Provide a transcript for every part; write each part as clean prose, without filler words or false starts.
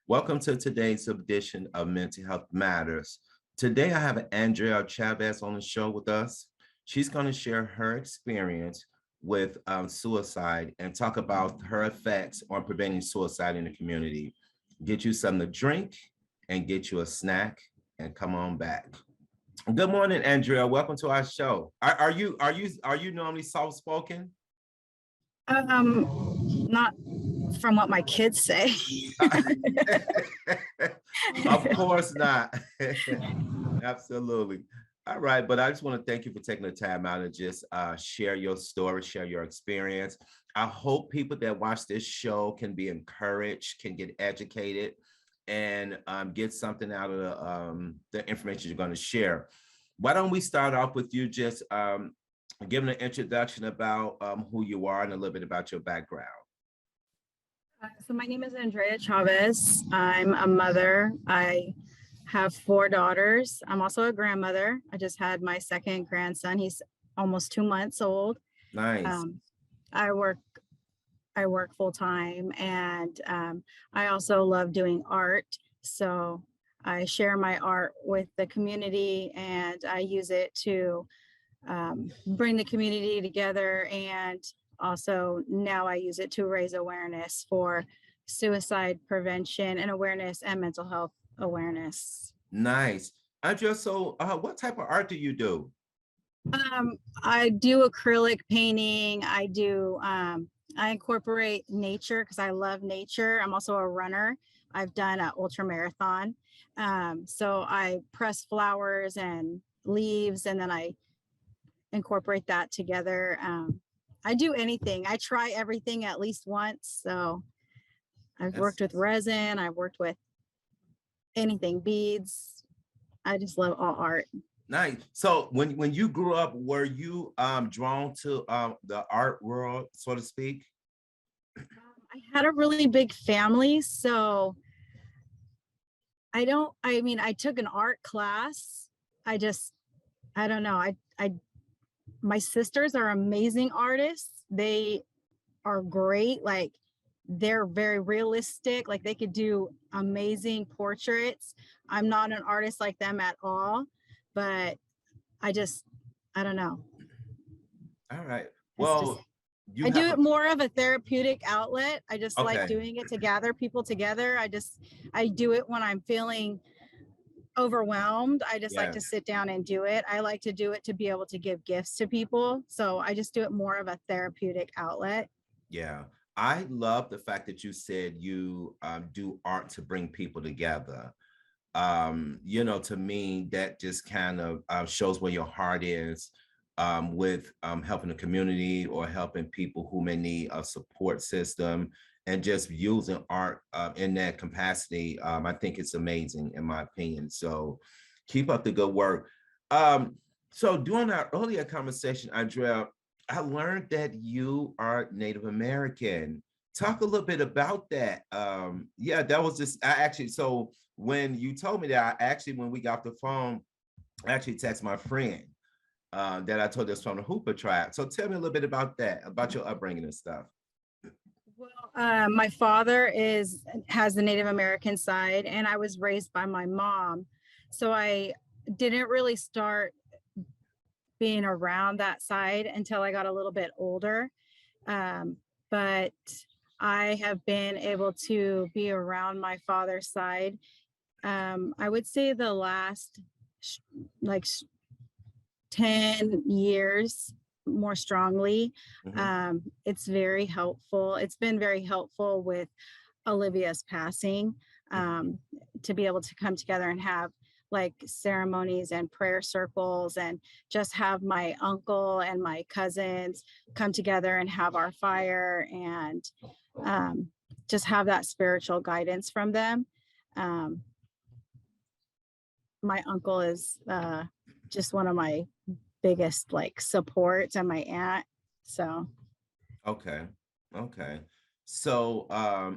Welcome to today's edition of Mental Health Matters. Today, I have Andrea Chavez on the show with us. She's going to share her experience with suicide and talk about her effects on preventing suicide in the community. Get you something to drink and get you a snack and come on back. Good morning, Andrea. Welcome to our show. Are you normally soft spoken? Not from what my kids say. Of course not. Absolutely. All right, but I just want to thank you for taking the time out and just share your story, share your experience. I hope people that watch this show can be encouraged, can get educated, and get something out of the information you're going to share. Why don't we start off with you just giving an introduction about who you are and a little bit about your background. So my name is Andrea Chavez. I'm a mother. I have 4 daughters. I'm also a grandmother. I just had my second grandson. He's almost 2 months old. Nice. I work full time, and I also love doing art. So I share my art with the community, and I use it to bring the community together, and also now I use it to raise awareness for suicide prevention and awareness and mental health awareness. Nice. Andrea, so what type of art do you do? I do acrylic painting. I incorporate nature because I love nature. I'm also a runner. I've done an ultra marathon. So I press flowers and leaves, and then I incorporate that together. I do anything. I try everything at least once. So I've worked with resin. I've worked with anything, beads. I just love all art. Nice. So when you grew up, were you drawn to the art world, so to speak? I had a really big family, so I took an art class. I don't know. My sisters are amazing artists. They are great. Like, they're very realistic. Like, they could do amazing portraits. I'm not an artist like them at all, but I don't know. All right. Well, I do it more of a therapeutic outlet. I just Okay. like doing it to gather people together. I do it when I'm feeling overwhelmed. I just like to sit down and do it. I like to do it to be able to give gifts to people. So I just do it more of a therapeutic outlet. Yeah. I love the fact that you said you do art to bring people together. To me, that just kind of shows where your heart is with helping the community or helping people who may need a support system, and just using art in that capacity. I think it's amazing, in my opinion. So keep up the good work. So during our earlier conversation, Andrea, I learned that you are Native American. Talk a little bit about that. That was just, so when you told me that, when we got the phone, I actually texted my friend that I told us from the Hooper tribe. So tell me a little bit about that, about your upbringing and stuff. Well, my father has the Native American side, and I was raised by my mom. So I didn't really start being around that side until I got a little bit older. But I have been able to be around my father's side. I would say the last 10 years more strongly. Mhm. It's very helpful. It's been very helpful with Olivia's passing, Mhm. um, to be able to come together and have like ceremonies and prayer circles, and just have my uncle and my cousins come together and have our fire, and um, just have that spiritual guidance from them. Um, my uncle is just one of my biggest like supports, and my aunt. So Okay. Okay. So,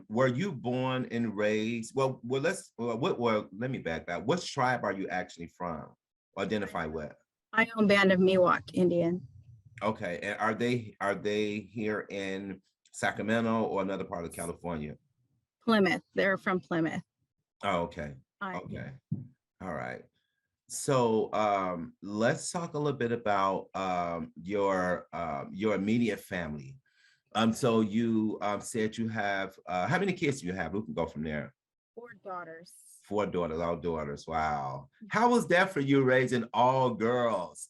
were you born and raised? Let me back that. What tribe are you actually from? Identify what? I own Band of Miwok Indian. Okay. And are they here in Sacramento or another part of California? Plymouth. They're from Plymouth. Oh, okay. Yeah. Okay. All right. So let's talk a little bit about your immediate family. So you said you have how many kids do you have? We can go from there. 4 daughters. Four daughters, all daughters. Wow. How was that for you raising all girls?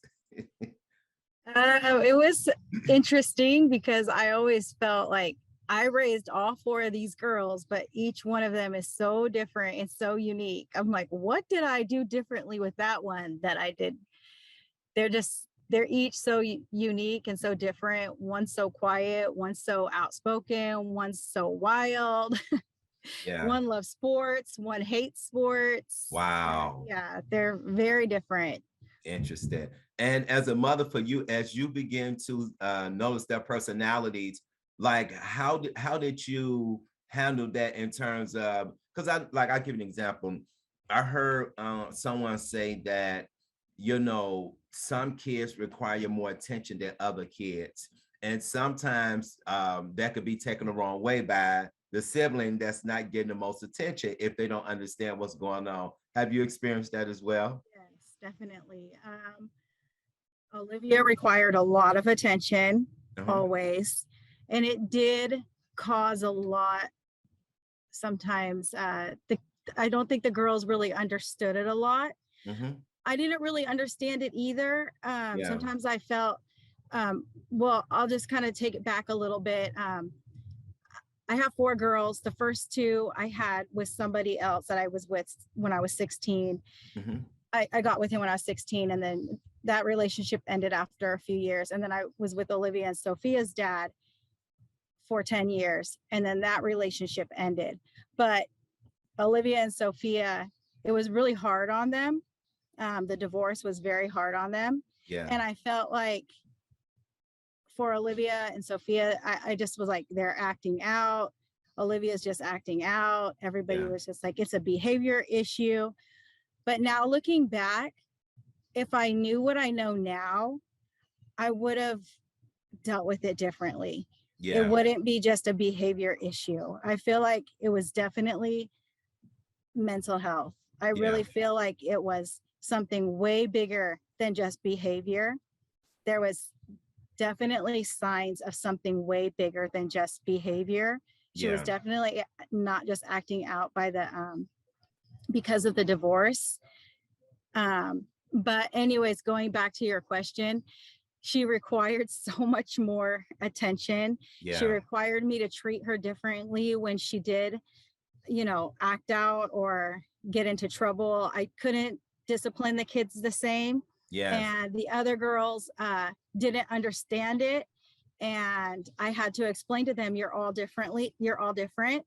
It was interesting because I always felt like I raised all 4 of these girls, but each one of them is so different and so unique. I'm like, what did I do differently with that one that I did? They're each so unique and so different. One's so quiet, one's so outspoken, one's so wild. Yeah. One loves sports, one hates sports. Wow. Yeah, they're very different. Interesting. And as a mother for you, as you begin to notice their personalities, like how did you handle that in terms of, because I give you an example. I heard someone say that, some kids require more attention than other kids. And sometimes that could be taken the wrong way by the sibling that's not getting the most attention if they don't understand what's going on. Have you experienced that as well? Yes, definitely. Olivia required a lot of attention Uh-huh. always, and it did cause a lot sometimes. I don't think the girls really understood it a lot. Mhm. I didn't really understand it either. Yeah. Sometimes I felt, well, I'll just kind of take it back a little bit. I have 4 girls. The first two I had with somebody else that I was with when I was 16. Mhm. I got with him when I was 16, and then that relationship ended after a few years. And then I was with Olivia and Sophia's dad for 10 years, and then that relationship ended. But Olivia and Sophia, it was really hard on them. The divorce was very hard on them. Yeah. And I felt like for Olivia and Sophia, I just was like, they're acting out. Olivia's just acting out. Everybody Yeah. was just like, it's a behavior issue. But now looking back, if I knew what I know now, I would have dealt with it differently. It Yeah. wouldn't be just a behavior issue. I feel like it was definitely mental health. I Yeah. really feel like it was something way bigger than just behavior. There was definitely signs of something way bigger than just behavior. She was Yeah. definitely not just acting out by the because of the divorce. But anyways, going back to your question, she required so much more attention. She Yeah. required me to treat her differently when she did, act out or get into trouble. I couldn't discipline the kids the same. Yes. And the other girls didn't understand it. And I had to explain to them, you're all different.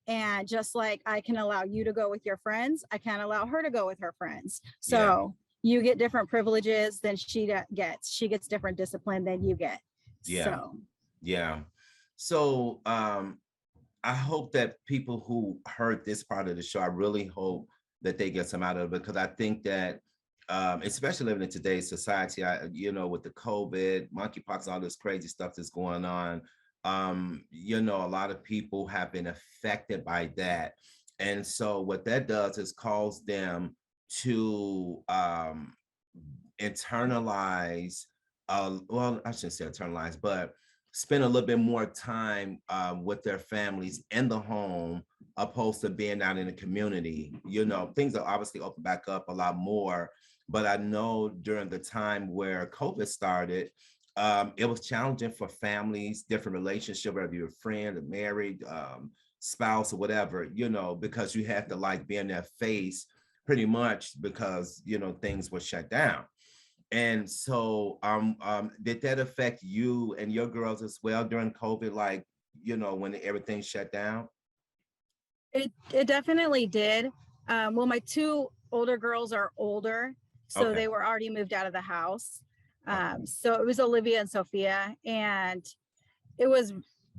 And just like I can allow you to go with your friends, I can't allow her to go with her friends. Yeah. So you get different privileges than she gets. She gets different discipline than you get. Yeah. So Yeah. So I hope that people who heard this part of the show, I really hope that they get some out of it, because I think that especially living in today's society, with the COVID, monkeypox, all this crazy stuff that's going on, a lot of people have been affected by that. And so what that does is cause them to internalize, well, I shouldn't say internalize, but spend a little bit more time with their families in the home opposed to being out in the community. Things are obviously open back up a lot more, but I know during the time where COVID started, it was challenging for families, different relationship, whether you're a friend or married, spouse or whatever, because you had to like be in their face pretty much because, things were shut down. And so, did that affect you and your girls as well during COVID, like, when everything shut down? It definitely did. Well, my two older girls are older, so Okay. they were already moved out of the house. Okay. So it was Olivia and Sophia, and it was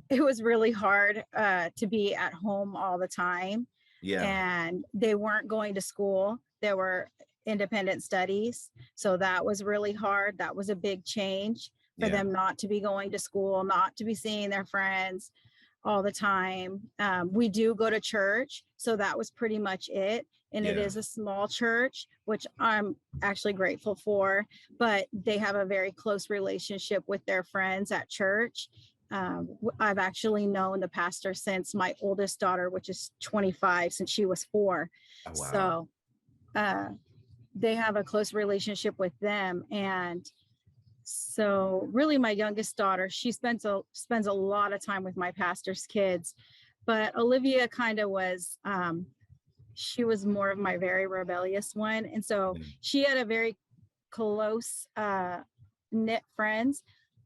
it was really hard to be at home all the time, Yeah. and they weren't going to school. There were independent studies, so that was really hard. That was a big change for Yeah. them not to be going to school, not to be seeing their friends all the time. We do go to church, so that was pretty much it. And it Yeah. is a small church, which I'm actually grateful for, but they have a very close relationship with their friends at church. I've actually known the pastor since my oldest daughter, which is 25, since she was 4. Oh, wow. So uh, they have a close relationship with them. And so really my youngest daughter, she spends a lot of time with my pastor's kids, but Olivia kind of was she was more of my very rebellious one. And so Yeah. she had a very close knit friends.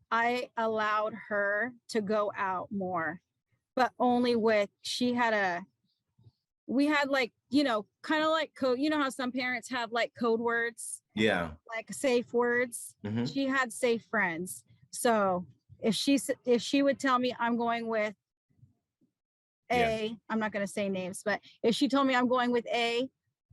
I allowed her to go out more, but only with she had a we had like, kind of like code, how some parents have like code words, Yeah. like safe words. Hmm. She had safe friends. So if she would tell me I'm going with Yeah. I'm not going to say names, but if she told me I'm going with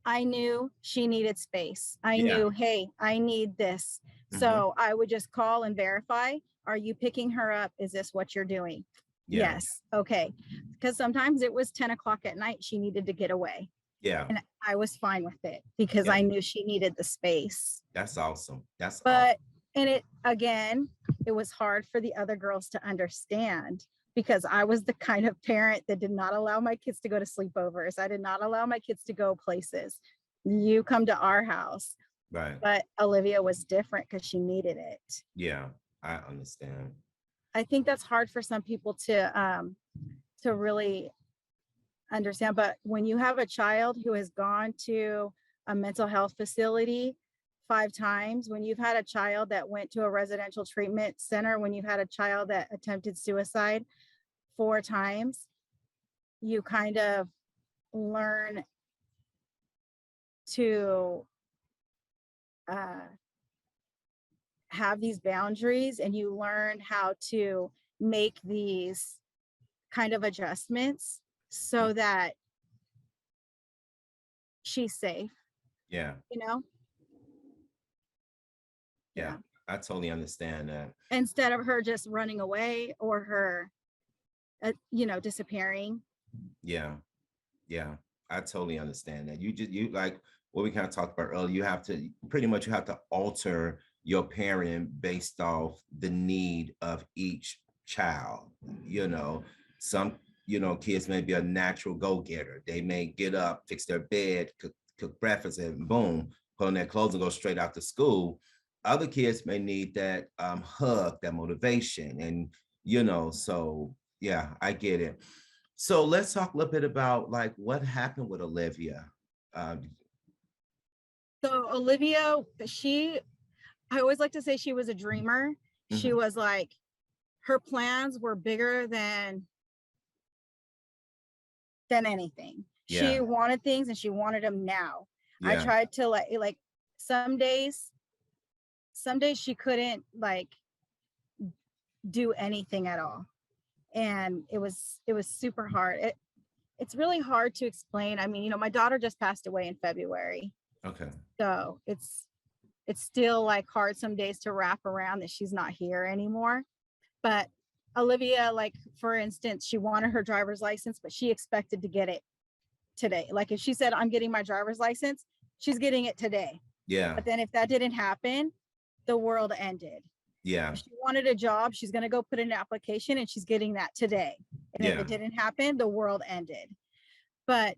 I knew she needed space. I Yeah. knew, hey, I need this. Hmm. So I would just call and verify. Are you picking her up? Is this what you're doing? Yeah. Yes. Okay. Because sometimes it was 10 o'clock at night. She needed to get away. Yeah. And I was fine with it because Yeah. I knew she needed the space. That's awesome. That's awesome. But and it again, it was hard for the other girls to understand because I was the kind of parent that did not allow my kids to go to sleepovers. I did not allow my kids to go places. You come to our house. Right. But Olivia was different because she needed it. Yeah. I understand. I think that's hard for some people to really understand. But when you have a child who has gone to a mental health facility 5 times, when you've had a child that went to a residential treatment center, when you've had a child that attempted suicide 4 times, you kind of learn to uh, have these boundaries, and you learn how to make these kind of adjustments so that she's safe, Yeah. you know? Yeah. Yeah. I totally understand that. Instead of her just running away or her, disappearing. Yeah. Yeah. I totally understand that. You like what we kind of talked about earlier. You have to alter your parenting based off the need of each child. Some, kids may be a natural go-getter. They may get up, fix their bed, cook breakfast, and boom, put on their clothes and go straight out to school. Other kids may need that hug, that motivation. And, so yeah, I get it. So let's talk a little bit about like what happened with Olivia. Uh, So Olivia, I always like to say she was a dreamer. She mhm. was like, her plans were bigger than anything. She Yeah, wanted things and she wanted them now. I yeah, tried to like some days, she couldn't like do anything at all. And it was super hard. It's really hard to explain. I mean, my daughter just passed away in February. okay, So it's still like hard some days to wrap around that she's not here anymore. But Olivia, like for instance, she wanted her driver's license, but she expected to get it today. Like if she said, I'm getting my driver's license, she's getting it today. yeah, But then if that didn't happen, the world ended. yeah, If she wanted a job, she's going to go put in an application and she's getting that today. And if yeah, it didn't happen, the world ended. But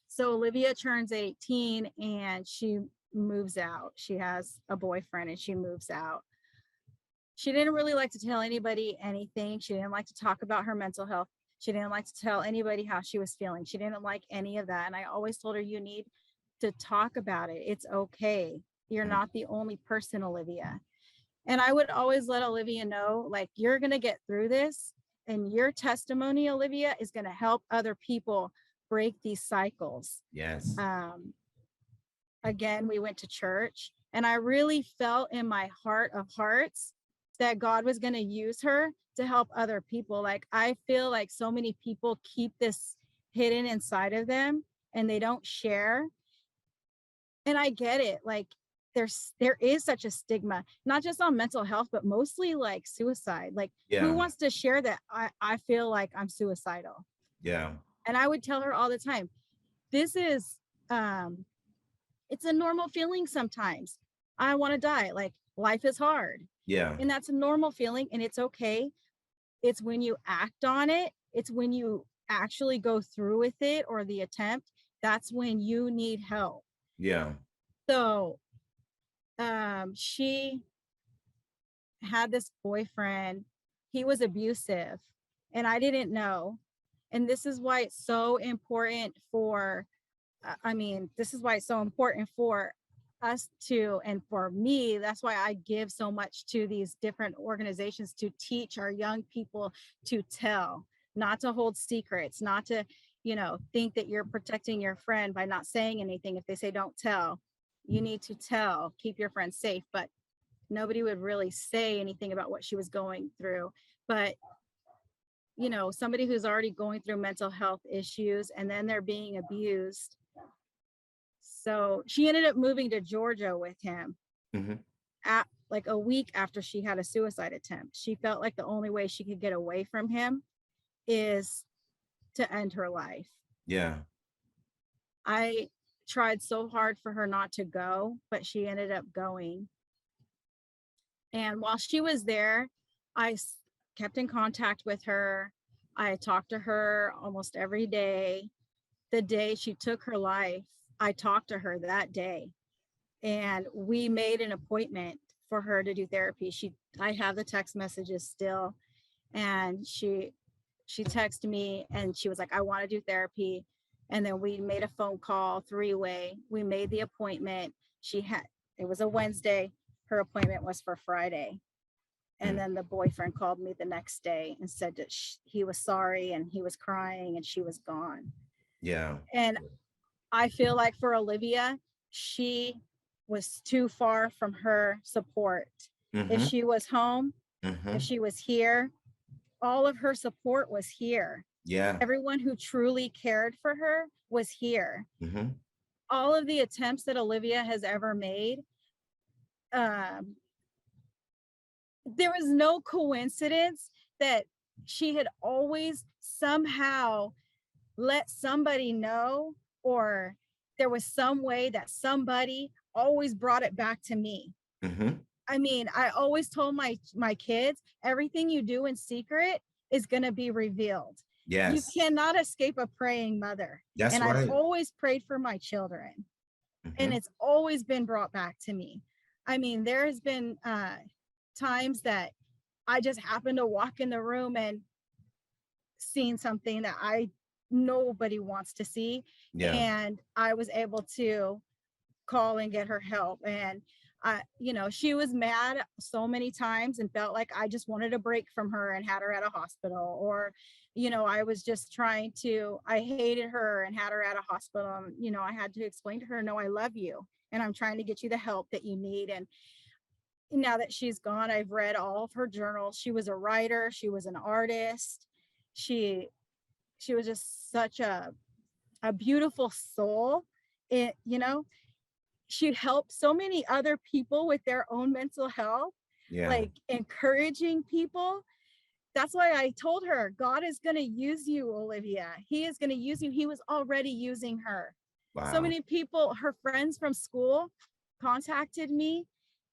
so Olivia turns 18 and she moves out. She has a boyfriend and she moves out. She didn't really like to tell anybody anything. She didn't like to talk about her mental health. She didn't like to tell anybody how she was feeling. She didn't like any of that. And I always told her, you need to talk about it. It's okay. You're Mm. not the only person, Olivia. And I would always let Olivia know, like, you're going to get through this. And your testimony, Olivia, is going to help other people break these cycles. Yes. Again, we went to church, and I really felt in my heart of hearts that God was going to use her to help other people. Like, I feel like so many people keep this hidden inside of them and they don't share. And I get it. Like, there is such a stigma, not just on mental health, but mostly like suicide. Like, who Yeah. wants to share that I feel like I'm suicidal? Yeah. And I would tell her all the time, this is it's a normal feeling sometimes. I want to die. Like, life is hard. Yeah. And that's a normal feeling, and it's okay. It's when you act on it, it's when you actually go through with it or the attempt, that's when you need help. Yeah. So she had this boyfriend. He was abusive, and I didn't know. And this is why it's so important for this is why it's so important for us to, and for me, that's why I give so much to these different organizations, to teach our young people to tell, not to hold secrets, not to, think that you're protecting your friend by not saying anything. If they say don't tell, you need to tell, keep your friend safe. But nobody would really say anything about what she was going through. But somebody who's already going through mental health issues and then they're being abused. So she ended up moving to Georgia with him Mm-hmm. at like a week after she had a suicide attempt. She felt like the only way she could get away from him is to end her life. Yeah. I tried so hard for her not to go, but she ended up going. And while she was there, I kept in contact with her. I talked to her almost every day. The day she took her life, I talked to her that day, and we made an appointment for her to do therapy. I have the text messages still, and she texted me and she was like, I want to do therapy. And then we made a phone call, 3-way. We made the appointment. It was a Wednesday. Her appointment was for Friday. And then the boyfriend called me the next day and said that he was sorry, and he was crying, and she was gone. Yeah. And I feel like for Olivia, she was too far from her support. Mm-hmm. If she was home, Mm-hmm. if she was here, all of her support was here. Yeah. Everyone who truly cared for her was here. Mm-hmm. All of the attempts that Olivia has ever made, there was no coincidence that she had always somehow let somebody know, or there was some way that somebody always brought it back to me. Mm-hmm. I mean, I always told my kids, everything you do in secret is going to be revealed. Yes. You cannot escape a praying mother. That's and right. I've always prayed for my children, and it's always been brought back to me. I mean, there has been times that I just happened to walk in the room and seen something that nobody wants to see. Yeah. And I was able to call and get her help. And she was mad so many times and felt like I just wanted a break from her and had her at a hospital. Or, I was just I hated her and had her at a hospital. And, I had to explain to her, no, I love you, and I'm trying to get you the help that you need. And now that she's gone, I've read all of her journals. She was a writer. She was an artist. She was just such a beautiful soul. She helped so many other people with their own mental health. Yeah. Like, encouraging people. That's why I told her, God is going to use you, Olivia. He is going to use you. He was already using her. Wow. So many people, her friends from school, contacted me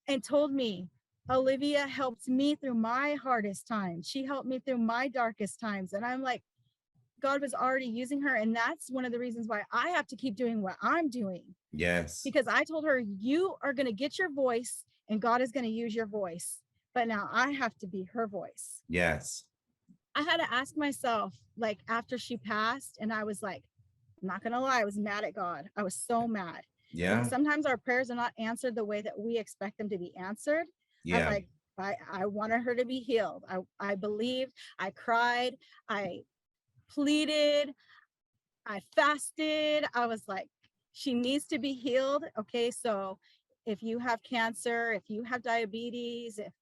and told me, Olivia helped me through my hardest times. She helped me through my darkest times. And I'm like, God was already using her. And that's one of the reasons why I have to keep doing what I'm doing, Yes. because I told her, you are going to get your voice and God is going to use your voice. But now I have to be her voice. Yes. I had to ask myself, like, after she passed, and I was like, I'm not going to lie, I was mad at God. I was so mad because Yeah. sometimes our prayers are not answered the way that we expect them to be answered. I Yeah. like, I wanted her to be healed. I believed, I cried, I pleaded, I fasted. I was like, she needs to be healed. Okay. So if you have cancer, if you have diabetes, if,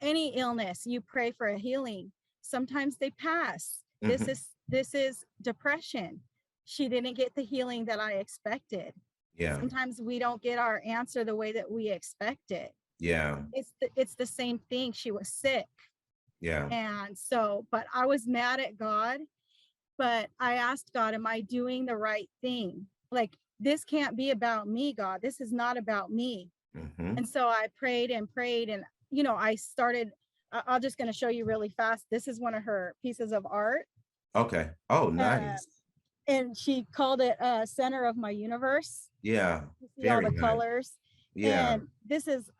any illness, you pray for a healing. Sometimes they pass. This Hmm. is, this is depression. She didn't get the healing that I expected. Yeah. Sometimes we don't get our answer the way that we expect it. Yeah. It's the same thing. She was sick. Yeah. And so, but I was mad at God, but I asked God, am I doing the right thing? Like, this can't be about me, God. This is not about me. Hmm. And so I prayed and prayed. And, I started, I'm just going to show you really fast. This is one of her pieces of art. Okay. Oh, Uh, nice. and she called it Center of My Universe. Yeah. You see all Very the nice. colors. Yeah. And this is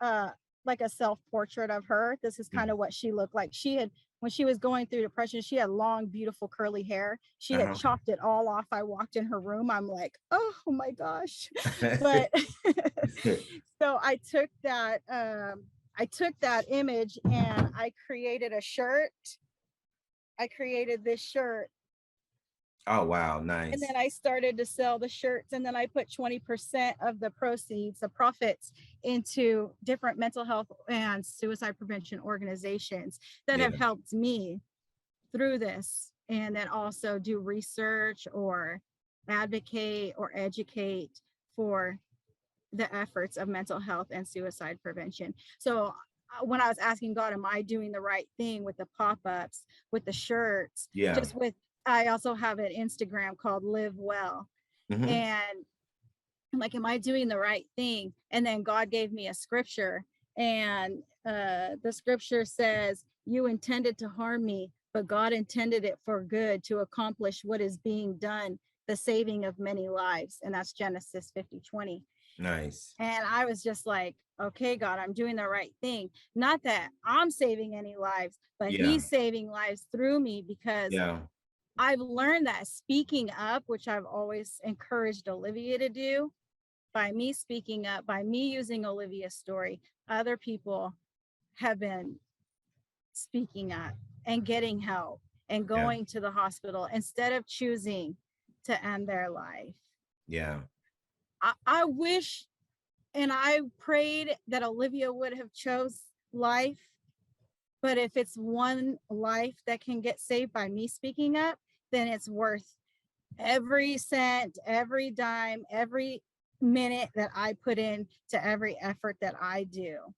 like a self-portrait of her. This is kind Mhm. of what she looked like. She had, when she was going through depression, she had long, beautiful curly hair. She had Uh-huh. chopped it all off. I walked in her room. I'm like, oh my gosh. But so I took that image and I created a shirt. I created this shirt, Oh, wow. and Nice. then I started to sell the shirts, and then I put 20% of the proceeds, the profits, into different mental health and suicide prevention organizations that Yeah. have helped me through this, and then also do research or advocate or educate for the efforts of mental health and suicide prevention. So when I was asking God, am I doing the right thing with the pop-ups, with the shirts, Yeah. just with, I also have an Instagram called Live Well. Hmm. And I'm like, am I doing the right thing? And then God gave me a scripture, and the scripture says, you intended to harm me, but God intended it for good to accomplish what is being done, the saving of many lives. And that's Genesis 50:20. Nice. And I was just like, okay, God, I'm doing the right thing. Not that I'm saving any lives, but Yeah. He's saving lives through me, because Yeah. I've learned that speaking up, which I've always encouraged Olivia to do, by me speaking up, by me using Olivia's story, other people have been speaking up and getting help and Yeah. going to the hospital instead of choosing to end their life. Yeah. I wish, and I prayed that Olivia would have chose life, but if it's one life that can get saved by me speaking up, then it's worth every cent, every dime, every minute that I put in to every effort that I do.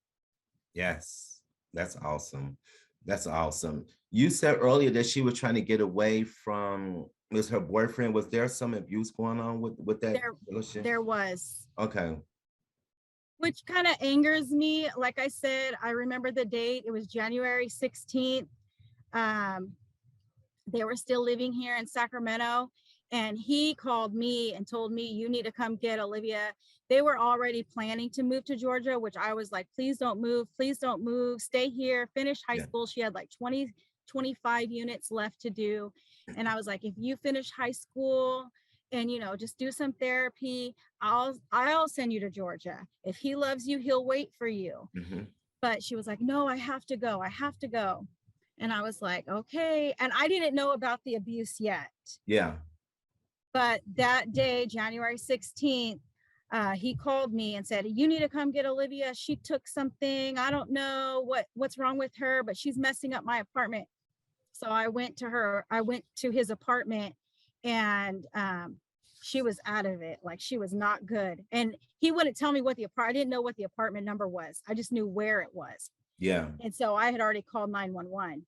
Yes. That's awesome. That's awesome. You said earlier that she was trying to get away from, was her boyfriend? Was there some abuse going on with that There, relationship? there was, Okay. which kind of angers me. Like I said, I remember the date. It was January 16th. Um, they were still living here in Sacramento. And he called me and told me, you need to come get Olivia. They were already planning to move to Georgia, which I was like, please don't move. Please don't move. Stay here. Finish high Yeah. school. She had like 20, 25 units left to do. And I was like, if you finish high school and, just do some therapy, I'll send you to Georgia. If he loves you, he'll wait for you. Hmm. But she was like, no, I have to go. I have to go. And I was like, okay. And I didn't know about the abuse yet. Yeah. But that day, January 16th, he called me and said, you need to come get Olivia. She took something. I don't know what's wrong with her, but she's messing up my apartment. So I went to his apartment, and she was out of it. Like, she was not good. And he wouldn't tell me I didn't know what the apartment number was. I just knew where it was. Yeah. And so I had already called 911.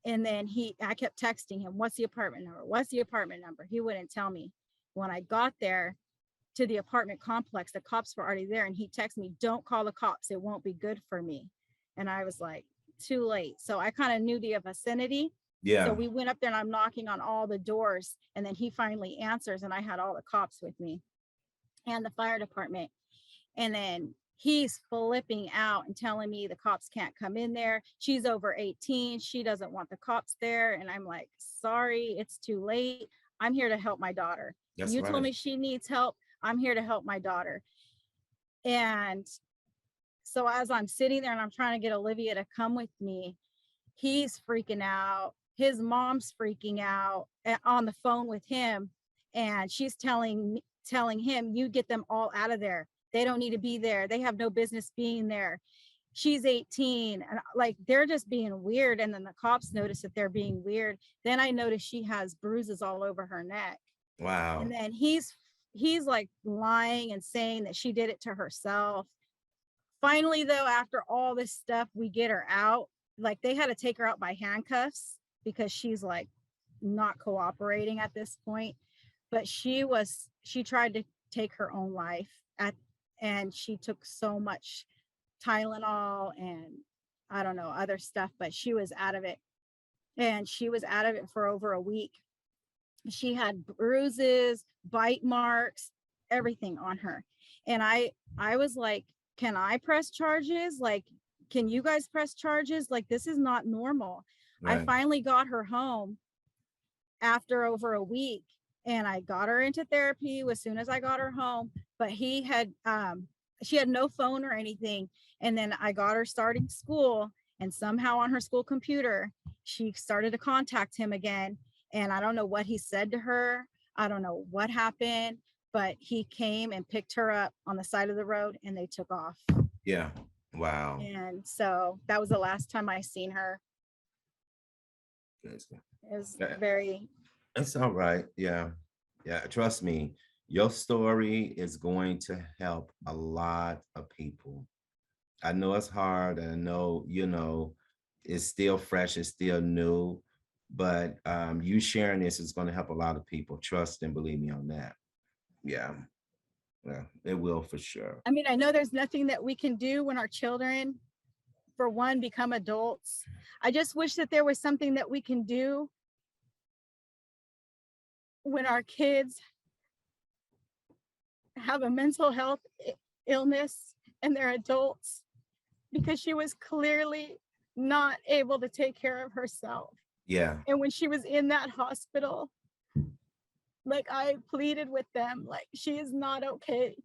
And then I kept texting him, what's the apartment number? What's the apartment number? He wouldn't tell me. When I got there to the apartment complex, the cops were already there, and he texted me, don't call the cops. It won't be good for me. And I was like, too late. So I kind of knew the vicinity. So Yeah. we went up there and I'm knocking on all the doors, and then he finally answers, and I had all the cops with me and the fire department. And then he's flipping out and telling me the cops can't come in there. She's over 18. She doesn't want the cops there. And I'm like, sorry, it's too late. I'm here to help my daughter. That's You told right. me she needs help. I'm here to help my daughter. And so as I'm sitting there and I'm trying to get Olivia to come with me, he's freaking out. His mom's freaking out on the phone with him. And she's telling him, you get them all out of there. They don't need to be there. They have no business being there. She's 18. And like, they're just being weird. And then the cops notice that they're being weird. Then I notice she has bruises all over her neck. And Wow. then he's like lying and saying that she did it to herself. Finally, though, after all this stuff, we get her out. Like, they had to take her out by handcuffs because she's like not cooperating at this point. But she tried to take her own life and she took so much Tylenol and I don't know, other stuff, but she was out of it. And she was out of it for over a week. She had bruises, bite marks, everything on her. And I was like, can I press charges? Like, can you guys press charges? Like, this is not normal. I Right. finally got her home after over a week, and I got her into therapy as soon as I got her home. But she had no phone or anything. And then I got her starting school, and somehow on her school computer, she started to contact him again. And I don't know what he said to her. I don't know what happened, but he came and picked her up on the side of the road and they took off. Yeah. Wow. And so that was the last time I seen her. Yes. It was Yeah, very, it's all right. Yeah. Yeah. Trust me, your story is going to help a lot of people. I know it's hard. I know, it's still fresh, it's still new, but you sharing this is going to help a lot of people. Trust and believe me on that. Yeah. Yeah. It will for sure. I mean, I know there's nothing that we can do when our children, for one, become adults. I just wish that there was something that we can do when our kids have a mental health illness and they're adults, because she was clearly not able to take care of herself. Yeah. And when she was in that hospital, like, I pleaded with them, like, she is not okay.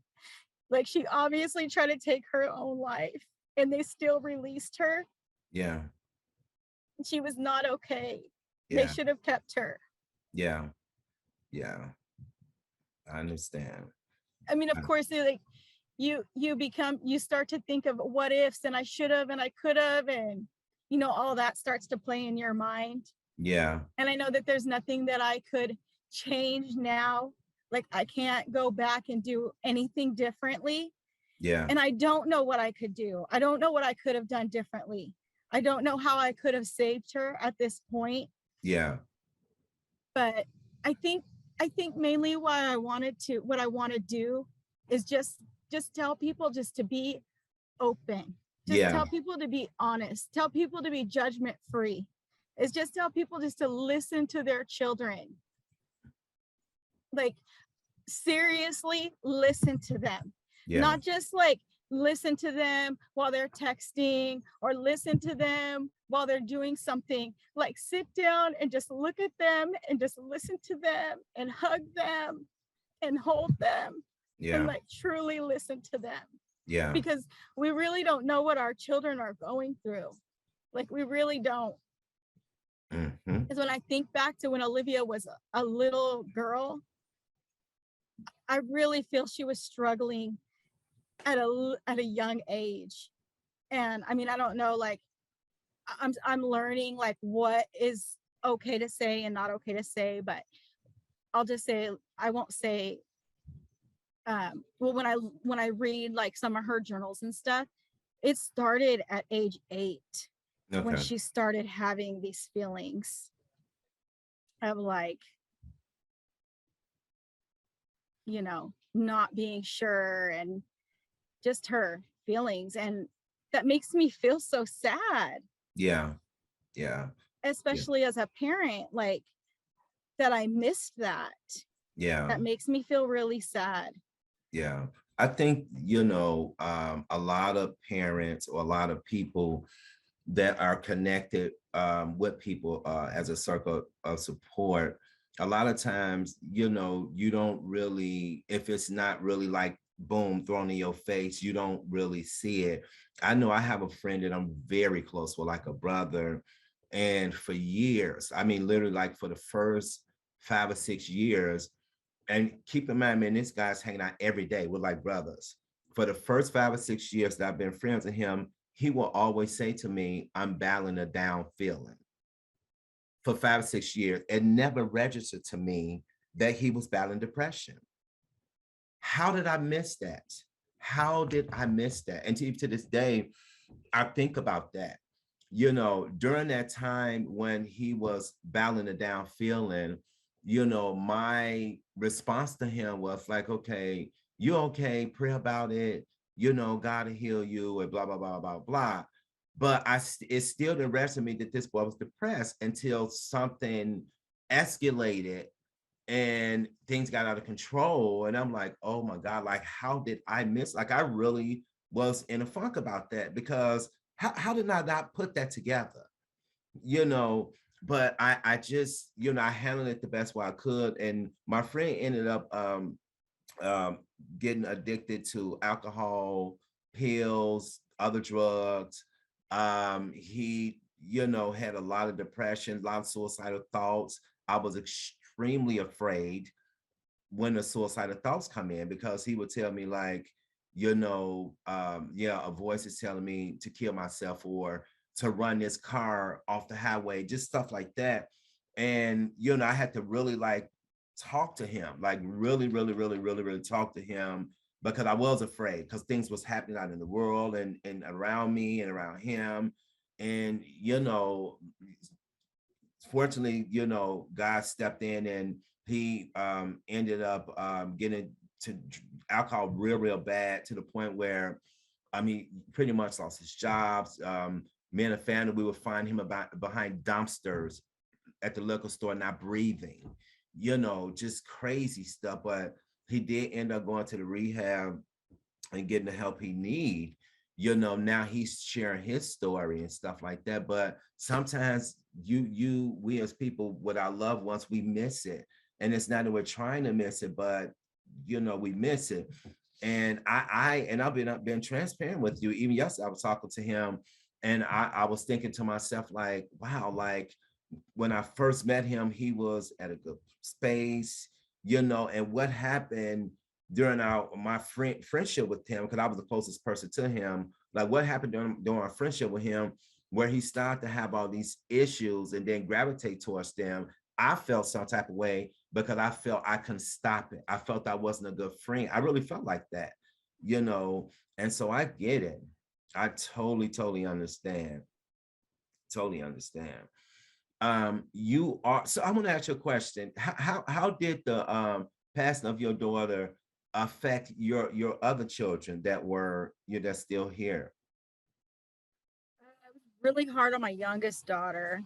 Like, she obviously tried to take her own life and they still released her. Yeah. She was not okay. They Yeah. should have kept her. Yeah. Yeah. I understand. I mean, of Uh, course, like, you start to think of what ifs, and I should have and I could have, and all that starts to play in your mind. Yeah. And I know that there's nothing that I could change now. Like, I can't go back and do anything differently. Yeah. And I don't know what I could do. I don't know what I could have done differently. I don't know how I could have saved her at this point. Yeah. But I think I think mainly what I want to do is just tell people just to be open. Just Yeah. tell people to be honest. Tell people to be judgment free. It's just tell people just to listen to their children. Like, seriously, listen to them. Yeah. Not just like listen to them while they're texting or listen to them while they're doing something. Like, sit down and just look at them and just listen to them and hug them and hold them and Yeah. like truly listen to them, Yeah. because we really don't know what our children are going through. Like, we really don't. Hmm. Because when I think back to when Olivia was a little girl, I really feel she was struggling at a young age. And I mean, I don't know, like, I'm learning like what is okay to say and not okay to say, but I'll just say, I won't say, well, when I read like some of her journals and stuff, it started at age 8 when Okay. she started having these feelings of like, not being sure, and just her feelings. And that makes me feel so sad. Yeah. Yeah. Yeah. especially as a parent, like that I missed that. Yeah. That makes me feel really sad. Yeah. I think, a lot of parents or a lot of people that are connected with people as a circle of support, a lot of times, you don't really, if it's not really like boom, thrown in your face, you don't really see it. I know I have a friend that I'm very close with, like a brother. And for years, I mean, literally, like for the first 5 or 6 years, and keep in mind, man, this guy's hanging out every day. We're like brothers. For the first 5 or 6 years that I've been friends with him, he will always say to me, I'm battling a down feeling. For 5 or 6 years, it never registered to me that he was battling depression. How did I miss that? How did I miss that? And to this day, I think about that. During that time when he was battling a down feeling, my response to him was like, okay, you okay, pray about it, God will heal you, and blah, blah, blah, blah, blah. But it still didn't rest in me that this boy was depressed until something escalated and things got out of control. And I'm like, oh my God, like, how did I miss? Like, I really was in a funk about that because how did I not put that together? You know, but I just, I handled it the best way I could. And my friend ended up um, getting addicted to alcohol, pills, other drugs. He, had a lot of depression, a lot of suicidal thoughts. I was extremely afraid when the suicidal thoughts come in because he would tell me like, yeah, a voice is telling me to kill myself or to run this car off the highway, just stuff like that. And I had to really like talk to him, like really, really, really, really, really talk to him because I was afraid because things was happening out in the world and around me and around him. And fortunately, God stepped in and he ended up getting to alcohol real, real bad to the point where, I mean, pretty much lost his jobs. Me and a family, we would find him behind dumpsters at the liquor store, not breathing, just crazy stuff. But he did end up going to the rehab and getting the help he need. Now he's sharing his story and stuff like that. But sometimes we as people with our loved ones, we miss it. And it's not that we're trying to miss it, but we miss it. And I've been transparent with you. Even yesterday, I was talking to him, and I was thinking to myself, like, wow, like when I first met him, he was at a good space, and what happened during my friendship with him, because I was the closest person to him, like what happened during our friendship with him, where he started to have all these issues and then gravitate towards them. I felt some type of way because I felt I couldn't stop it. I felt I wasn't a good friend. I really felt like that, and so I get it. I totally, totally understand. Totally understand. You are, so I'm going to ask you a question. How did the passing of your daughter affect your other children that were that's still here? It was really hard on my youngest daughter.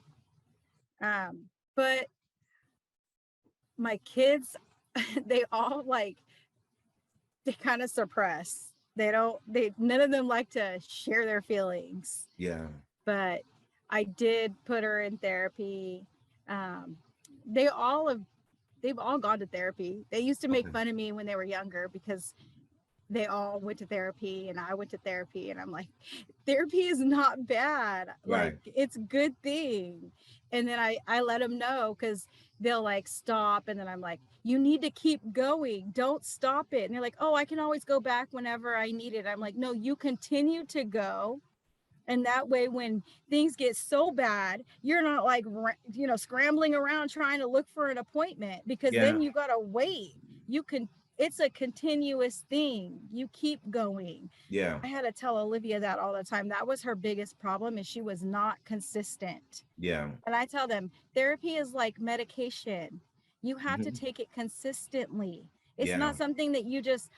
But my kids, they all like, they kind of suppress. None of them like to share their feelings. Yeah. But I did put her in therapy. Um, they all have, they've all gone to therapy. They used to make Okay. fun of me when they were younger because they all went to therapy and I went to therapy, and I'm like, therapy is not bad. Like, Right. it's a good thing. And then I let them know, because they'll like stop, and then I'm like, you need to keep going. Don't stop it. And they're like, oh, I can always go back whenever I need it. I'm like, no, you continue to go. And that way, when things get so bad, you're not like, scrambling around trying to look for an appointment, because Yeah. then you got to wait. You can, it's a continuous thing. You keep going. Yeah. I had to tell Olivia that all the time. That was her biggest problem, is she was not consistent. Yeah. And I tell them, therapy is like medication. You have to Mhm. take it consistently. It's Yeah. not something that you just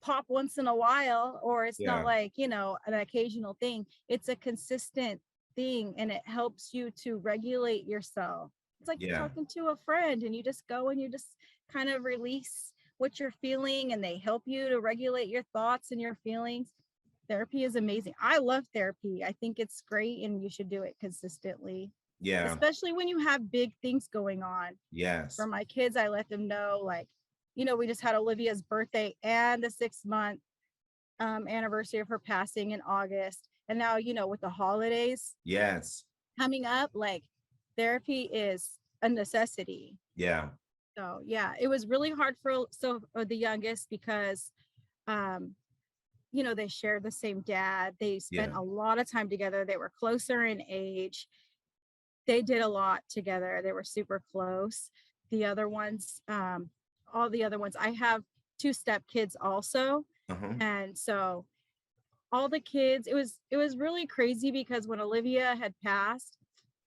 pop once in a while, or it's not Yeah. like, an occasional thing. It's a consistent thing, and it helps you to regulate yourself. It's like Yeah. talking to a friend, and you just go and you just kind of release what you're feeling, and they help you to regulate your thoughts and your feelings. Therapy is amazing. I love therapy. I think it's great, and you should do it consistently, Yeah. especially when you have big things going on. For Yes. my kids, I let them know, like, we just had Olivia's birthday and the 6 month anniversary of her passing in August. And now, with the holidays Yes. coming up, like, therapy is a necessity. Yeah. So yeah, it was really hard for the youngest because um they shared the same dad. They spent Yeah. a lot of time together. They were closer in age. They did a lot together. They were super close. The other ones, all the other ones, I have two step kids also. Uh-huh. And so all the kids, it was really crazy because when Olivia had passed,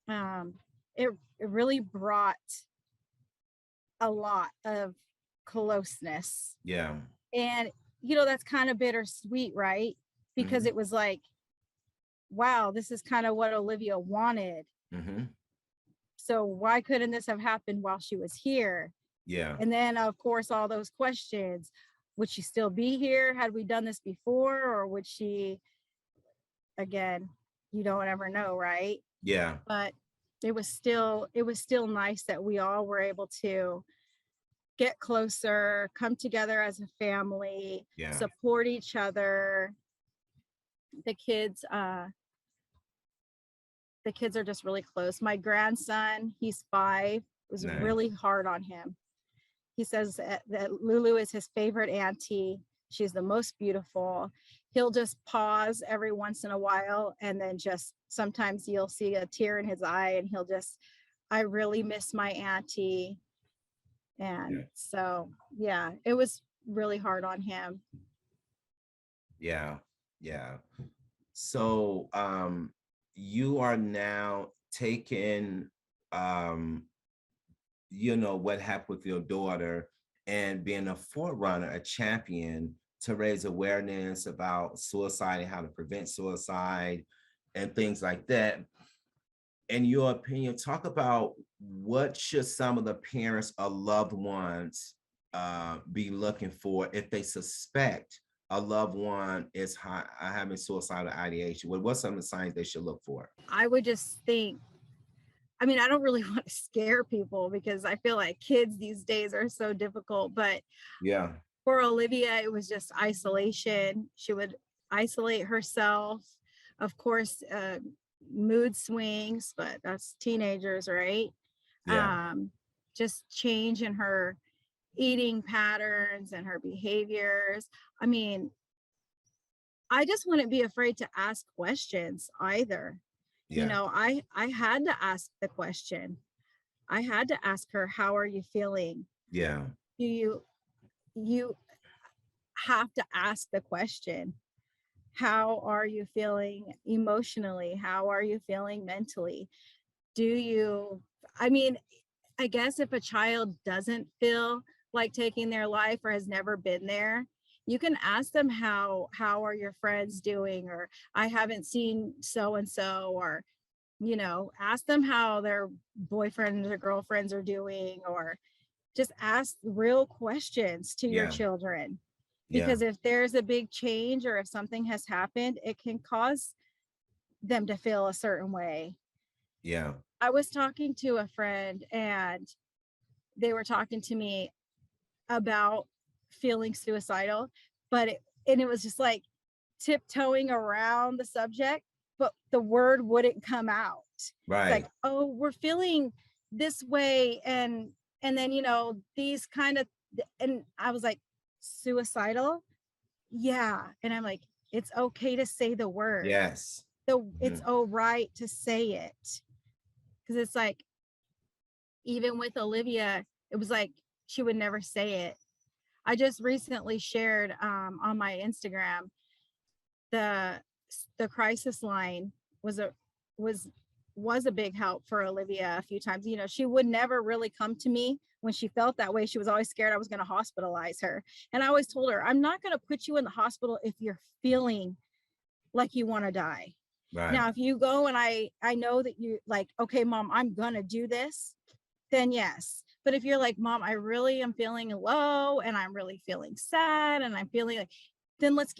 um, it really brought a lot of closeness. Yeah. And that's kind of bittersweet, right? Because Mm-hmm. it was like, wow, this is kind of what Olivia wanted. Mm-hmm. So why couldn't this have happened while she was here? Yeah. And then, of course, all those questions. Would she still be here? Had we done this before? Or would she, again, you don't ever know, right? Yeah. But it was still nice that we all were able to get closer, come together as a family, Yeah. support each other. The kids, the kids are just really close. My grandson, he's 5, it was Nice. really hard on him. He says that Lulu is his favorite auntie. She's the most beautiful. He'll just pause every once in a while, and then just sometimes you'll see a tear in his eye, and he'll just, I really miss my auntie. And Yeah. so, yeah, it was really hard on him. Yeah. Yeah. So you are now taking um what happened with your daughter and being a forerunner, a champion to raise awareness about suicide and how to prevent suicide and things like that. In your opinion, talk about what should some of the parents or loved ones be looking for if they suspect a loved one is having suicidal ideation. What's some of the signs they should look for? I would just think, I mean, I don't really want to scare people because I feel like kids these days are so difficult, but Yeah. for Olivia, it was just isolation. She would isolate herself. Of course, mood swings, but that's teenagers, right? Yeah. Um, just change in her eating patterns and her behaviors. I mean, I just wouldn't be afraid to ask questions either. Yeah. I had to ask the question. I had to ask her, how are you feeling? Yeah. Do you have to ask the question, how are you feeling emotionally? How are you feeling mentally? Do you, I mean, I guess if a child doesn't feel like taking their life or has never been there, you can ask them, how are your friends doing, or I haven't seen so and so, or ask them how their boyfriends or girlfriends are doing, or just ask real questions to your Yeah. children. Yeah. Because if there's a big change or if something has happened, it can cause them to feel a certain way. Yeah. I was talking to a friend, and they were talking to me about feeling suicidal, and it was just like tiptoeing around the subject, but the word wouldn't come out. It's like, Right. oh, we're feeling this way, and then these kind of, and I was like, suicidal? Yeah. And I'm like, it's okay to say the word. Yes. It's Mhm. all right to say it. Because it's like, even with Olivia, it was like she would never say it. I just recently shared on my Instagram, the the crisis line was a was was a big help for Olivia a few times. She would never really come to me when she felt that way. She was always scared I was going to hospitalize her. And I always told her, I'm not going to put you in the hospital if you're feeling like you want to die. Right. Now, if you go and I know that you like, okay, mom, I'm gonna do this, then yes. But if you're like, mom, I really am feeling low and I'm really feeling sad and I'm feeling like, then let's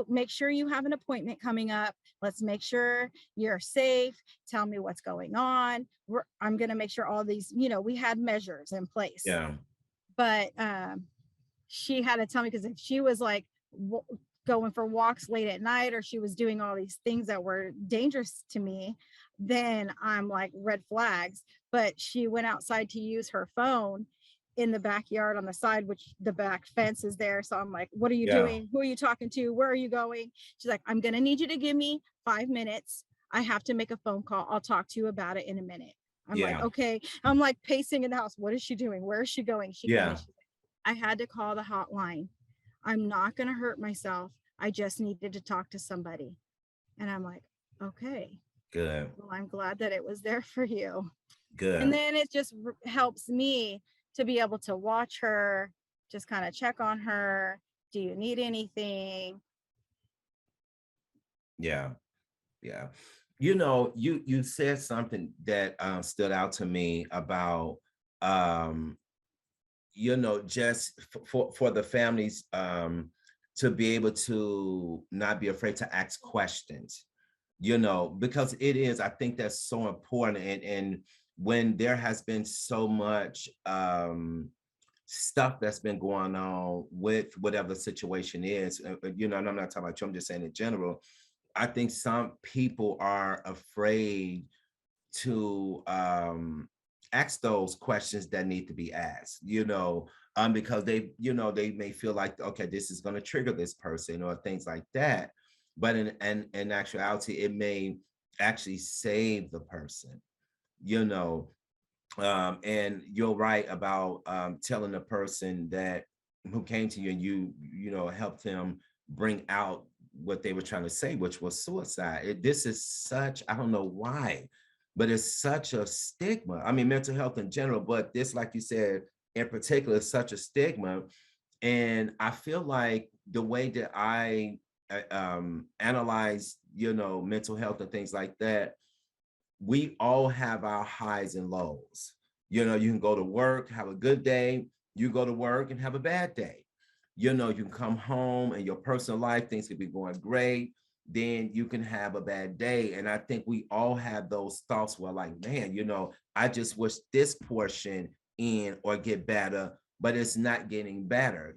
make sure you have an appointment coming up. Let's make sure you're safe. Tell me what's going on. I'm going to make sure all these, we had measures in place. Yeah. But she had to tell me, because if she was like going for walks late at night, or she was doing all these things that were dangerous to me, then I'm like red flags. But she went outside to use her phone in the backyard on the side, which the back fence is there. So I'm like, what are you Yeah. doing? Who are you talking to? Where are you going? She's like, I'm going to need you to give me 5 minutes. I have to make a phone call. I'll talk to you about it in a minute. I'm like, Yeah. okay. I'm like pacing in the house. What is she doing? Where is she going? She came in. Yeah. She's like, I had to call the hotline. I'm not going to hurt myself. I just needed to talk to somebody. And I'm like, okay, Good. well, I'm glad that it was there for you. And Good. then it just helps me to be able to watch her, just kind of check on her. Do you need anything? Yeah. Yeah. You said something that stood out to me about um, just for the families to be able to not be afraid to ask questions, because it is, I think that's so important. And when there has been so much stuff that's been going on with whatever the situation is, and I'm not talking about you, I'm just saying in general, I think some people are afraid to ask those questions that need to be asked, because they may feel like, okay, this is going to trigger this person or things like that. But in actuality, it may actually save the person, you know. And you're right about telling the person that who came to you and helped them bring out what they were trying to say, which was suicide. This is such, I don't know why, but it's such a stigma. I mean, mental health in general, but this, like you said, in particular, is such a stigma. And I feel like the way that I analyze, mental health and things like that, we all have our highs and lows. You can go to work, have a good day, you go to work and have a bad day. You can come home and your personal life, things could be going great. Then you can have a bad day. And I think we all have those thoughts where, like, man, I just wish this portion in or get better, but it's not getting better.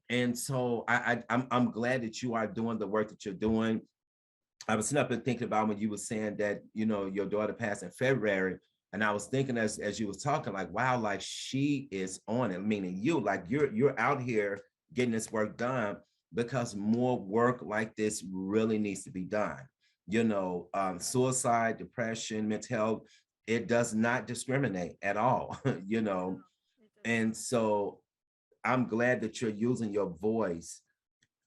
And so I'm glad that you are doing the work that you're doing. I was up and thinking about when you were saying that, your daughter passed in February. And I was thinking as you was talking, like, wow, like she is on it, meaning you, like you're out here getting this work done, because more work like this really needs to be done. Suicide, depression, mental health, it does not discriminate at all, No, it does and not. so I'm glad that you're using your voice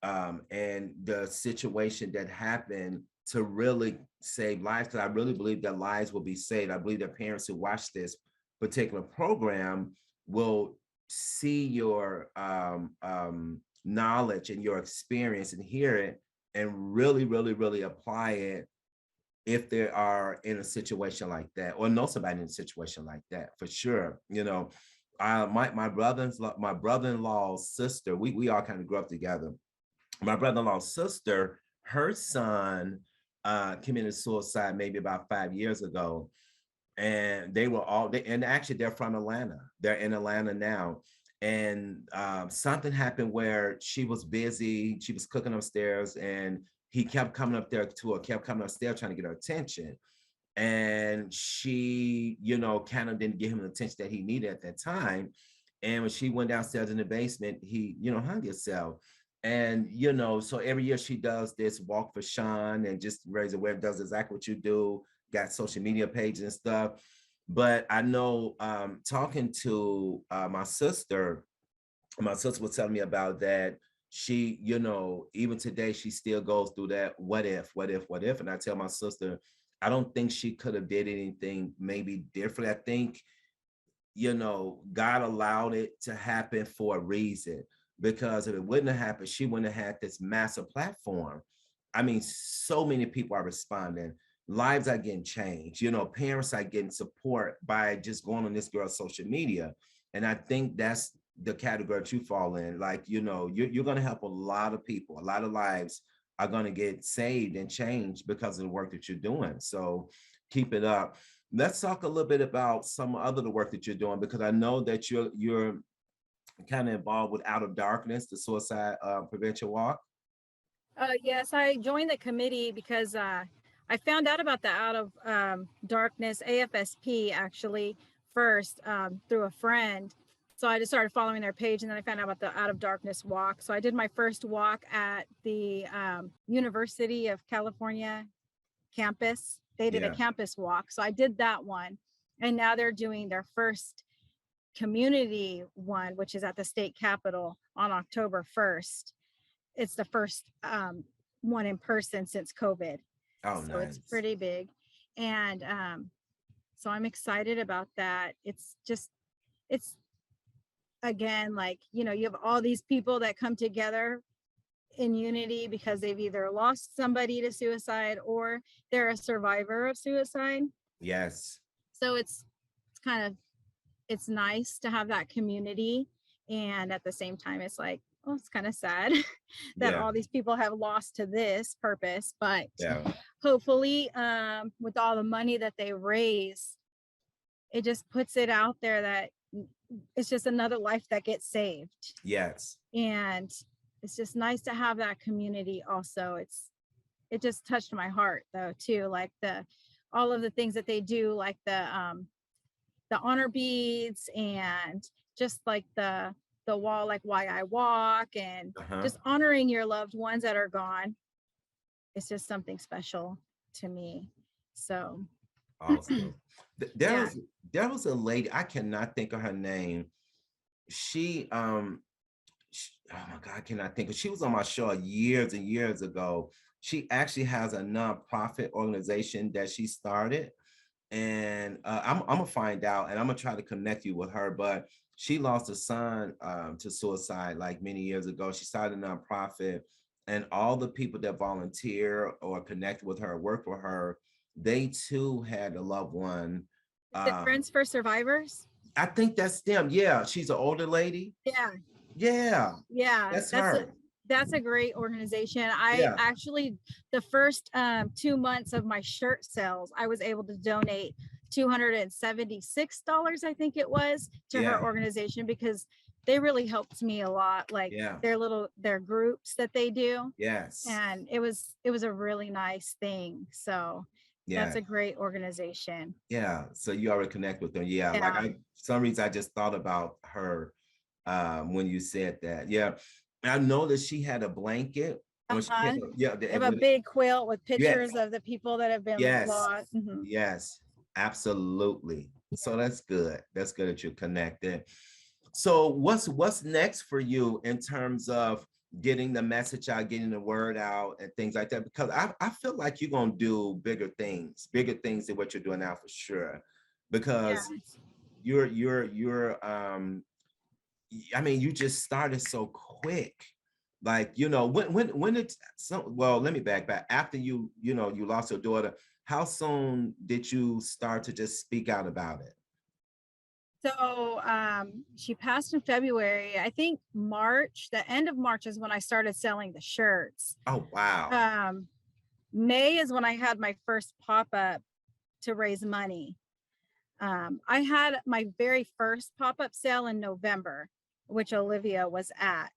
and the situation that happened to really save lives. Because I really believe that lives will be saved. I believe that parents who watch this particular program will see your knowledge and your experience and hear it and really, really, really apply it if they are in a situation like that or know somebody in a situation like that, for sure. My brother-in-law's sister, we all kind of grew up together. My brother-in-law's sister, her son committed suicide maybe about 5 years ago. And and actually they're from Atlanta. They're in Atlanta now. And something happened where she was busy. She was cooking upstairs and he kept coming up there to her, kept coming upstairs trying to get her attention. And she, kind of didn't give him the attention that he needed at that time. And when she went downstairs in the basement, he, hung himself. And, so every year she does this walk for Sean and just raise awareness, does exactly what you do, got social media pages and stuff. But I know talking to my sister was telling me about that. She, even today, she still goes through that what if, what if, what if. And I tell my sister, I don't think she could have did anything maybe different. I think, God allowed it to happen for a reason, because if it wouldn't have happened, she wouldn't have had this massive platform. I mean, so many people are responding. Lives are getting changed. You know, parents are getting support by just going on this girl's social media. And I think that's the category that you fall in. Like, you know, you're going to help a lot of people. A lot of lives are going to get saved and changed because of the work that you're doing. So keep it up. Let's talk a little bit about some other the work that you're doing, because I know that you're kind of involved with Out of Darkness, the suicide prevention walk. Yes, I joined the committee because I found out about the Out of Darkness AFSP actually first through a friend. So I just started following their page, and then I found out about the Out of Darkness walk. So I did my first walk at the University of California campus. They did a Yeah. campus walk. So I did that one. And now they're doing their first community one, which is at the state capitol on October 1st. It's the first one in person since COVID. Oh, So it's nice. pretty big. And so I'm excited about that. It's again, like, you know, you have all these people that come together in unity because they've either lost somebody to suicide or they're a survivor of suicide. Yes. So it's kind of, it's nice to have that community. And at the same time, it's like, oh, it's kind of sad that Yeah. all these people have lost to this purpose. But Yeah. hopefully, with all the money that they raise, it just puts it out there that it's just another life that gets saved. Yes. And it's just nice to have that community also. It just touched my heart though too, like the all of the things that they do, like the honor beads, and just like the wall, like why I walk, and Uh-huh. just honoring your loved ones that are gone. It's just something special to me. So Awesome. There yeah. was there was a lady, I cannot think of her name. She oh my God, I cannot think of, she was on my show years and years ago. She actually has a nonprofit organization that she started. And I'm gonna find out, and I'm gonna try to connect you with her. But she lost a son to suicide like many years ago. She started a nonprofit, and all the people that volunteer or connect with her, work for her, they too had a loved one. Is it Um, Friends for Survivors? I think that's them. Yeah, she's an older lady. Yeah. Yeah, Yeah, that's her. that's a great organization. I Yeah, actually, the first 2 months of my shirt sales, I was able to donate $276, I think it was, to her yeah, organization because they really helped me a lot. Like yeah, their groups that they do, yes, and it was a really nice thing. So that's yeah. a great organization. Yeah, so you already connect with them. Yeah, like Yeah. I, for some reason I just thought about her when you said that. Yeah, I know that she had a blanket. When she Uh-huh. came, yeah, They have a big quilt with yes, pictures of the people that have been yes, lost. Mhm. yes, absolutely. So Yeah. that's good. That's good that you're connected. So what's next for you in terms of getting the message out, getting the word out, and things like that? Because I feel like you're gonna do bigger things than what you're doing now for sure. Because Yes. you're I mean, you just started so quick. Like, you know, when it's so, well, let me back. After you know, you lost your daughter, how soon did you start to just speak out about it? So she passed in February. I think March, the end of March is when I started selling the shirts. Oh, wow. Um, May is when I had my first pop-up to raise money. I had my very first pop-up sale in November, which Olivia was at.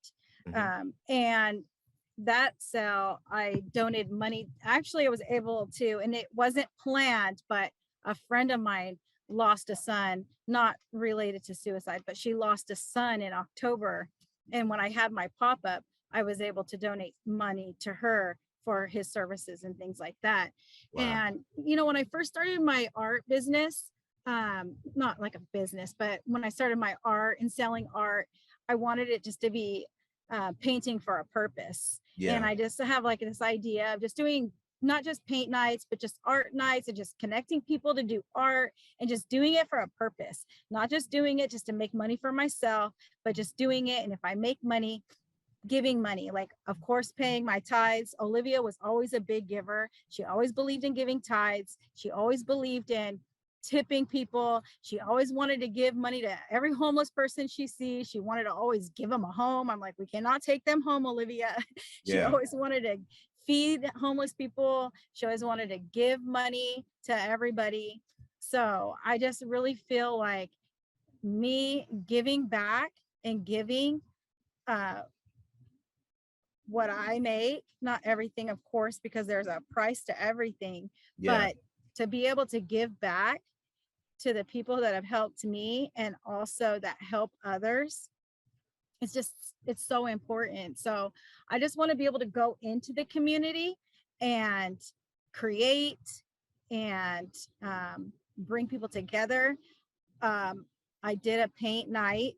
Mhm. And that sale, I donated money. Actually, I was able to, and it wasn't planned, but a friend of mine lost a son, not related to suicide, but she lost a son in October. And when I had my pop-up, I was able to donate money to her for his services and things like that. Wow. And, you know, when I first started my art business, not like a business, but when I started my art and selling art, I wanted it just to be painting for a purpose. And Yeah. I just have like this idea of just doing not just paint nights, but just art nights and just connecting people to do art and just doing it for a purpose, not just doing it just to make money for myself, but just doing it. And if I make money, giving money, like, of course, paying my tithes. Olivia was always a big giver. She always believed in giving tithes. She always believed in tipping people. She always wanted to give money to every homeless person she sees. She wanted to always give them a home. I'm like, we cannot take them home, Olivia. She Yeah. always wanted to feed homeless people. She always wanted to give money to everybody. So I just really feel like me giving back and giving uh, what I make, not everything, of course, because there's a price to everything, Yeah. but to be able to give back to the people that have helped me and also that help others, it's just, it's so important. So I just want to be able to go into the community and create and bring people together. um, I did a paint night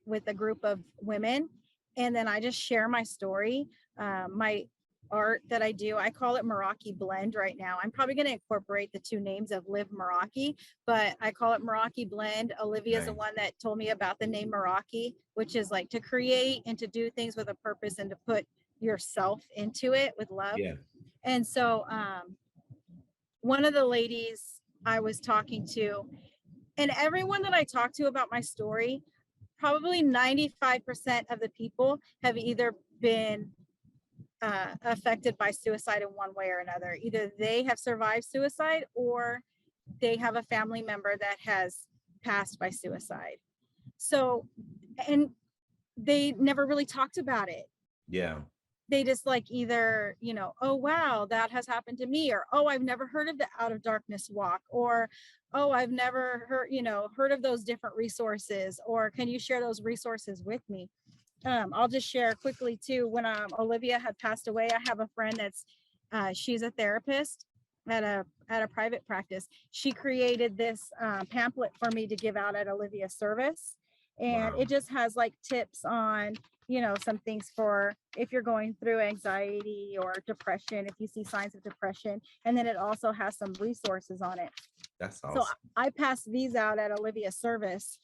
with a group of women, and then I just share my story. My art that I do, I call it Meraki Blend right now. I'm probably going to incorporate the two names of Live Meraki, but I call it Meraki Blend. Olivia's the Nice. one that told me about the name Meraki, which is like to create and to do things with a purpose and to put yourself into it with love. Yeah. And so one of the ladies I was talking to, and everyone that I talk to about my story, probably 95% of the people have either been affected by suicide in one way or another. Either they have survived suicide or they have a family member that has passed by suicide. So, and they never really talked about it. Yeah. They just like either, you know, oh wow, that has happened to me, or oh, I've never heard of the Out of Darkness walk, or oh, I've never heard, you know, heard of those different resources, or can you share those resources with me? I'll just share quickly too. When Olivia had passed away, I have a friend that's she's a therapist at a private practice. She created this pamphlet for me to give out at Olivia's service, and Wow. it just has like tips on, you know, some things for if you're going through anxiety or depression, if you see signs of depression, and then it also has some resources on it. That's So awesome. I pass these out at Olivia's service,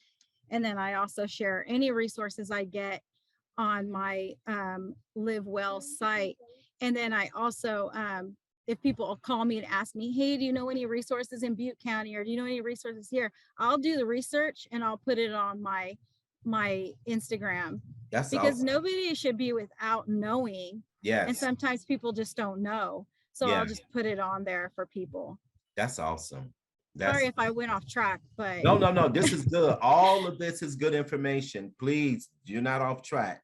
and then I also share any resources I get on my Live Well site. And then I also, if people call me and ask me, hey, do you know any resources in Butte County, or do you know any resources here? I'll do the research and I'll put it on my Instagram, That's because awesome. nobody should be without knowing. And Yes. sometimes people just don't know. So Yeah. I'll just put it on there for people. That's awesome. Sorry That's if I went off track, but no, no, no. This is good. All of this is good information. Please, you're not off track.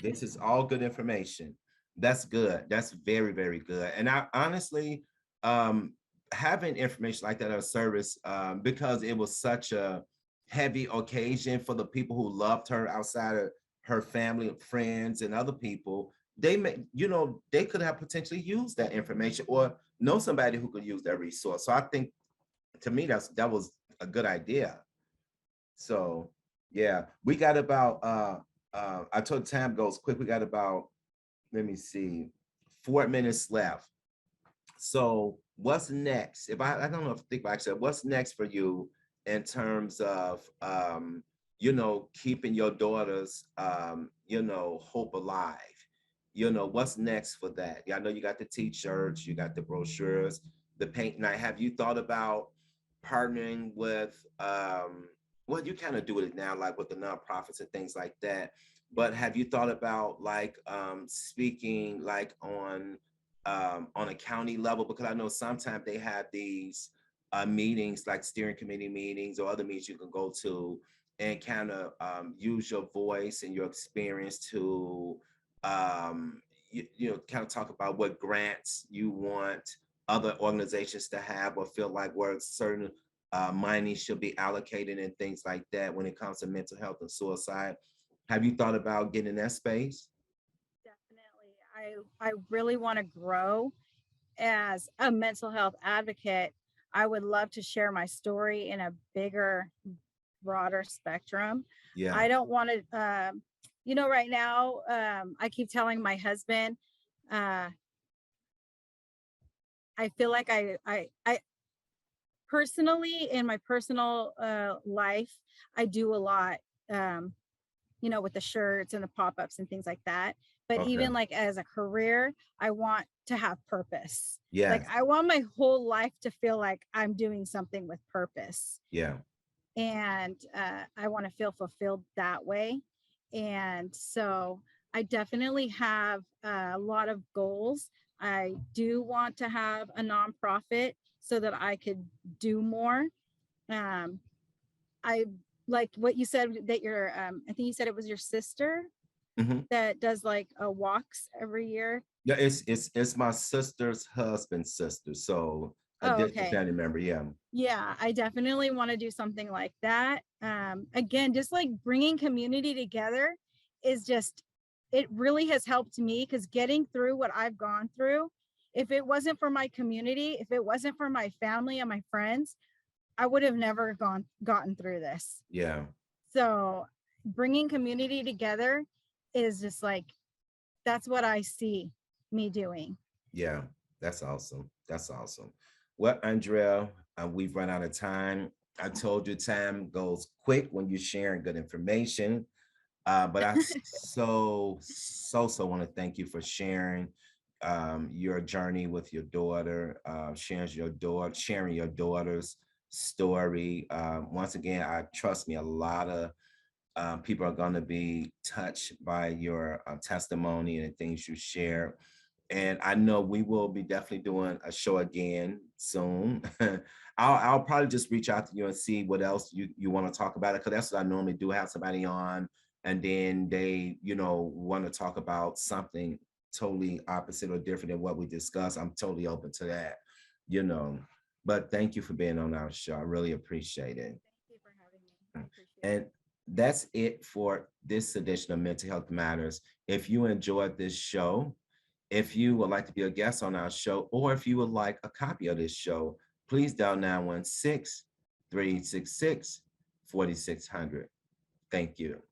This is all good information. That's good. That's very, very good. And I honestly, um, having information like that at a service, because it was such a heavy occasion for the people who loved her outside of her family and friends and other people, they may, you know, they could have potentially used that information or know somebody who could use that resource. So I think to me, that was a good idea. So yeah, we got about I told time goes quick. We got about, let me see, 4 minutes left. So what's next? If I don't know if think about it, what's next for you in terms of you know, keeping your daughter's you know, hope alive? You know, what's next for that? Yeah, I know you got the t-shirts, you got the brochures, the paint night. Have you thought about partnering with well, you kind of do it now, like with the nonprofits and things like that. But have you thought about like speaking like on a county level? Because I know sometimes they have these meetings, like steering committee meetings or other meetings you can go to and kind of use your voice and your experience to, you know, kind of talk about what grants you want other organizations to have or feel like where certain money should be allocated and things like that when it comes to mental health and suicide. Have you thought about getting in that space? definitely, I really want to grow as a mental health advocate. I would love to share my story in a bigger, broader spectrum. Yeah. I don't want to, you know, right now, I keep telling my husband, uh, I feel like I personally, in my personal life, I do a lot, um, you know, with the shirts and the pop ups and things like that. But Okay. even like as a career, I want to have purpose. Like Yes. I want my whole life to feel like I'm doing something with purpose. Yeah. And I want to feel fulfilled that way. And so I definitely have a lot of goals. I do want to have a nonprofit so that I could do more. Um, I like what you said that your, I think you said it was your sister Mhm. that does like walks every year. Yeah, it's my sister's husband's sister, so a Oh, distant okay. family member. Yeah. Yeah, I definitely want to do something like that. Again, just like bringing community together is just, it really has helped me because getting through what I've gone through, if it wasn't for my community, if it wasn't for my family and my friends, I would have never gotten through this. Yeah. So bringing community together is just like, that's what I see me doing. Yeah. That's awesome. That's awesome. Well, Andrea, we've run out of time. I told you time goes quick when you're sharing good information. But I so want to thank you for sharing your journey with your daughter, sharing your daughter's story. Once again, I trust me, a lot of people are going to be touched by your testimony and the things you share. And I know we will be definitely doing a show again soon. I'll probably just reach out to you and see what else you want to talk about it, because that's what I normally do, have somebody on and then they, want to talk about something totally opposite or different than what we discussed. I'm totally open to that, you know. But thank you for being on our show. I really appreciate it. Thank you for having me. I appreciate And it. that's it for this edition of Mental Health Matters. If you enjoyed this show, if you would like to be a guest on our show, or if you would like a copy of this show, please dial 916 366 4600. Thank you.